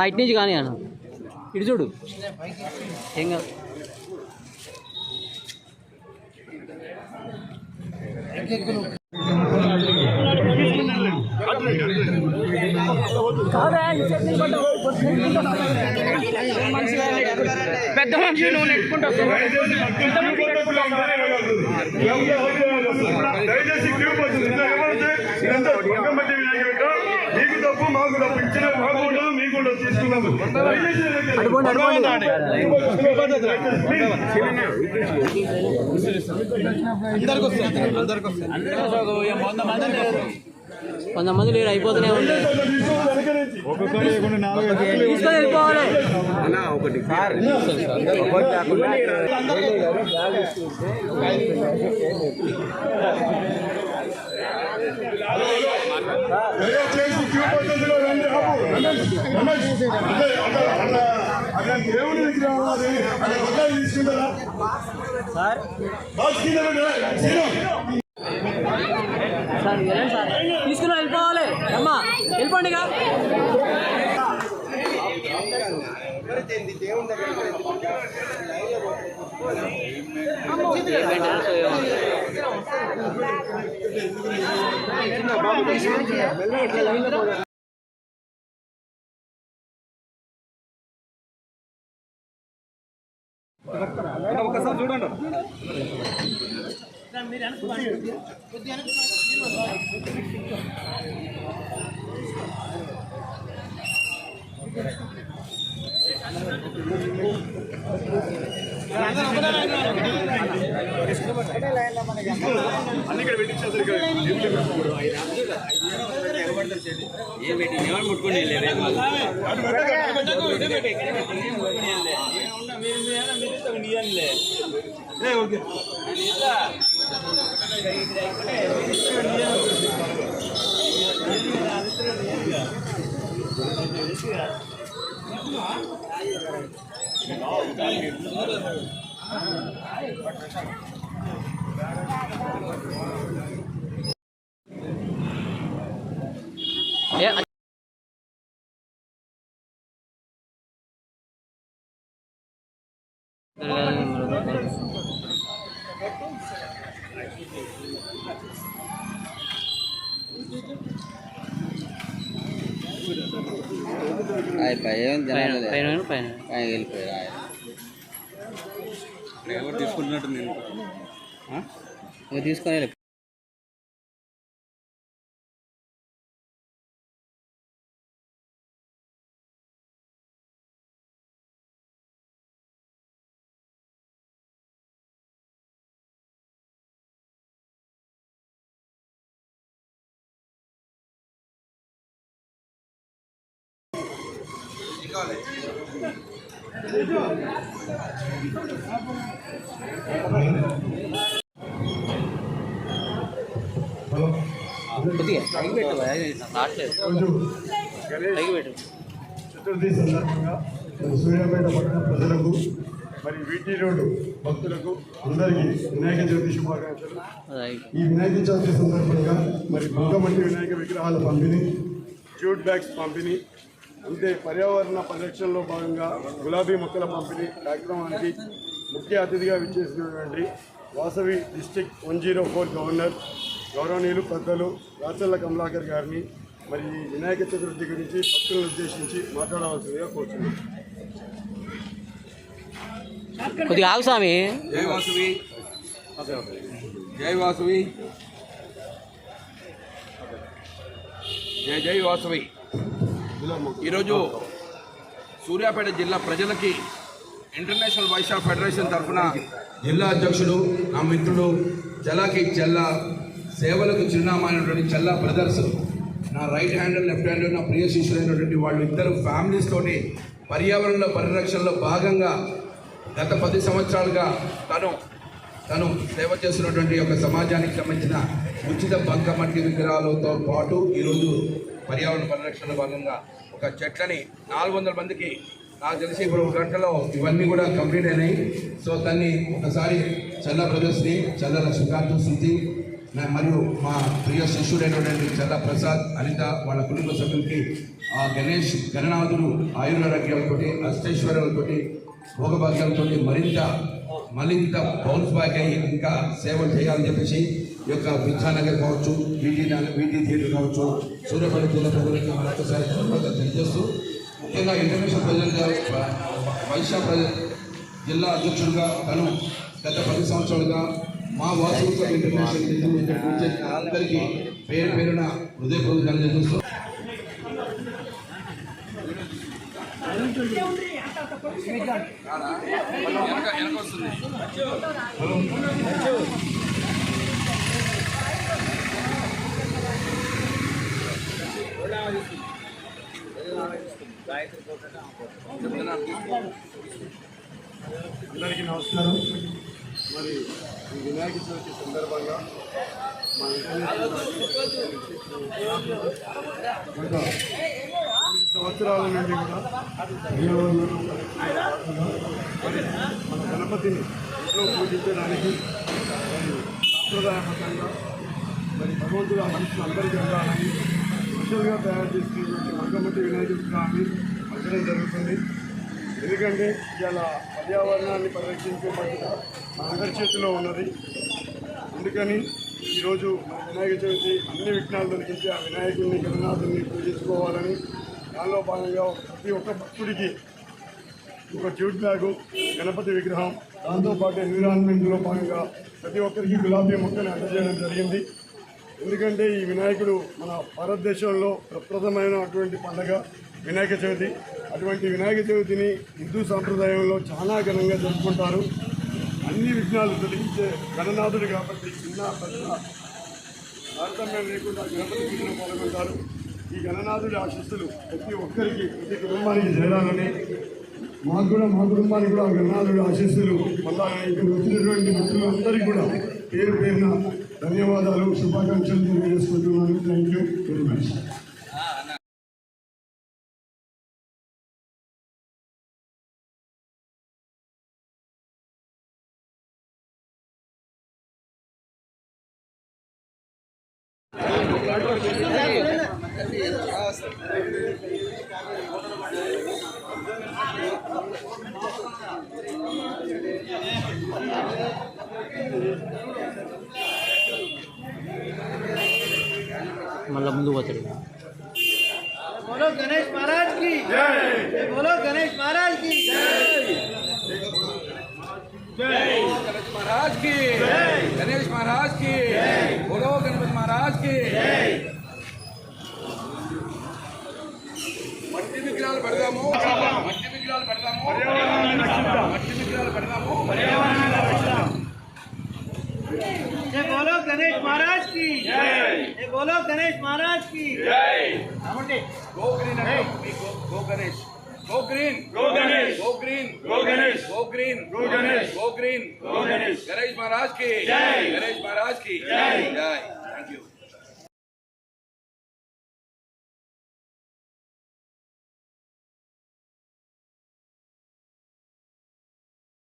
ఇటు నుంచి కానీ అన్న ఇటు చూడు ఏం కాదు. పెద్ద మనిషి నువ్వు నెట్టుకుంటావు. మీకు తప్పు మాకు తప్పు ఇచ్చిన మాకు ఉండదు మీకు ఉండదు తీసుకున్నాము. కొంతమంది లేరు అయిపోతూనే ఉంటాయి. తీసుకొని వెళ్ళిపోవాలి. తీసుకుని వెళ్ళిపోవాలి అమ్మా, వెళ్ళిపోండి. ఒకసారి చూడండి. అన్ని ఇక్కడ పెట్టించారు. ఎవరు ముట్టుకుని ఓకే ఎవరు తీసుకుంటున్నట్టు నేను తీసుకొని చతుర్థి సందర్భంగా సూర్యాపేట పట్టణ ప్రజలకు మరి వీటి రోడ్డు భక్తులకు అందరికీ వినాయక చవితి శుభాకాంక్షలు. ఈ వినాయక చవితి సందర్భంగా మరి బంగమట్టి వినాయక విగ్రహాల పంపిణీ, జ్యూట్ బ్యాగ్స్ పంపిణీ అంటే పర్యావరణ పరిరక్షణలో భాగంగా గులాబీ మొక్కల పంపిణీ కార్యక్రమానికి ముఖ్య అతిథిగా విచ్చేసినటువంటి వాసవి డిస్ట్రిక్ట్ 104 గవర్నర్ గౌరవనీయులు పెద్దలు రాచర్ల కమలాకర్ గారిని మరి వినాయక చతుర్థి గురించి భక్తులను ఉద్దేశించి మాట్లాడవలసిందిగా కోరుతున్నాను. కొద్దిగా ఆగు స్వామి. జై వాసవి, జై వాసవి, జై జై వాసవి. ఈరోజు సూర్యాపేట జిల్లా ప్రజలకి ఇంటర్నేషనల్ వైశ్య ఫెడరేషన్ తరఫున జిల్లా అధ్యక్షుడు నా మిత్రుడు చల్లాకి చెల్లా సేవలకు చిరునామా అయినటువంటి చెల్లా బ్రదర్స్, నా రైట్ హ్యాండ్ లెఫ్ట్ హ్యాండ్, నా ప్రియ శిష్యులైనటువంటి వాళ్ళు ఇద్దరు ఫ్యామిలీస్ తోటి పర్యావరణ పరిరక్షణలో భాగంగా గత 10 సంవత్సరాలుగా తను సేవ చేస్తున్నటువంటి ఒక సమాజానికి సంబంధించిన ఉచిత బంకమట్టి విగ్రహాలతో పాటు ఈరోజు పర్యావరణ పరిరక్షణలో భాగంగా ఒక చెట్లని 400 మందికి, నాకు తెలిసి ఇప్పుడు 1 గంటలో ఇవన్నీ కూడా కంప్లీట్ అయినాయి. సో దాన్ని ఒకసారి చల్లా బ్రదర్స్ని, చల్లా లక్ష్మీకాంత్, శృతి మరియు మా ప్రియ శిష్యుడైనటువంటి చల్లా ప్రసాద్, అనిత వాళ్ళ కుటుంబ సభ్యులకి గణేష్ గణనాథుడు ఆయురారోగ్యాలతో అష్టైశ్వర్యాలతో భోగభాగ్యాలతో మరింత బౌన్స్ బ్యాక్ అయ్యి ఇంకా సేవలు చేయాలని చెప్పేసి ఈ యొక్క విద్యానగర్ కావచ్చు, వీటి థియేటర్ కావచ్చు, సూర్యాపేట జిల్లా ప్రజలకి మరొకసారి తెలియజేస్తూ ముఖ్యంగా ఇంటర్నేషనల్ ప్రెసిడెంట్ వైశ్య జిల్లా అధ్యక్షుడిగా తను గత 10 సంవత్సరాలుగా మా వాసులతో ఇంటర్నేషనల్ అందరికీ పేరు పేరున హృదయపూర్వక తెలియజేస్తూ అందరికీ నమస్కారం. మరి ఈ వినాయక చవితి సందర్భంగా మా గత 9 సంవత్సరాల నుండి కూడా మన గణపతిని ఇంట్లో పూజించడానికి మరి సాంప్రదాయబద్ధంగా మరి భగవంతుడు ఆశిస్తున్న అందరికీ ఉండాలని స్పెషల్గా తయారు చేసుకున్నటువంటి బంకమట్టి వినాయక విగ్రహాన్ని పెట్టడం జరుగుతుంది. ఎందుకంటే ఇలా పర్యావరణాన్ని పరిరక్షించే బాధ్యత మనందరి చేతిలో ఉన్నది. అందుకని ఈరోజు మన వినాయక చవితి అన్ని విఘ్నాలు తొలగించి ఆ వినాయకుడిని గణనాథుని పూజించుకోవాలని, దానిలో భాగంగా ప్రతి ఒక్క భక్తుడికి ఒక జ్యూట్ బ్యాగు, గణపతి విగ్రహం, దాంతోపాటు ఎన్విరాన్మెంట్లో భాగంగా ప్రతి ఒక్కరికి గులాబీ మొక్కని అందజేయడం జరిగింది. ఎందుకంటే ఈ వినాయకుడు మన భారతదేశంలో ప్రప్రథమైనటువంటి పండుగ వినాయక చవితి. అటువంటి వినాయక చవితిని హిందూ సాంప్రదాయంలో చాలా ఘనంగా జరుపుకుంటారు. అన్ని విఘ్నాలు తొలగించే గణనాథుడు కాబట్టి చిన్న పెద్ద తారతమ్యం లేకుండా గణపతి పూజలో పాల్గొంటారు. ఈ గణనాథుడి ఆశీస్సులు ప్రతి ఒక్కరికి, ప్రతి కుటుంబానికి చేరాలని, మా కుటుంబానికి కూడా గణనాథుడి ఆశీస్సులు పొందాలని ఇక్కడ వచ్చినటువంటి మిత్రులందరికీ కూడా పేరు పేరున ధన్యవాదాలు, శుభాకాంక్షలు తెలియజేసుకుంటున్నాను. Thank you very much. మళ్ళీ ముందు పోతాడు. बोलो गणेश महाराज की जय, बोलो गणेश महाराज की जय, गणेश महाराज की जय, गणेश महाराज की जय, बोलो गणपति महाराज की जय. మట్టి విగ్రహాలు పెడదాము, మట్టి విగ్రహాలు పెడదాము, మట్టి విగ్రహాలు పెడదాము. जय बोलो गणेश महाराज की जय, बोलो गणेश महाराज की जय. गो ग्रीन, गो गणेश, गो ग्रीन, गो गणेश, गो ग्रीन, गो गणेश, गो ग्रीन, गो गणेश, गो ग्रीन, गो गणेश. गणेश महाराज की जय, गणेश महाराज की जय.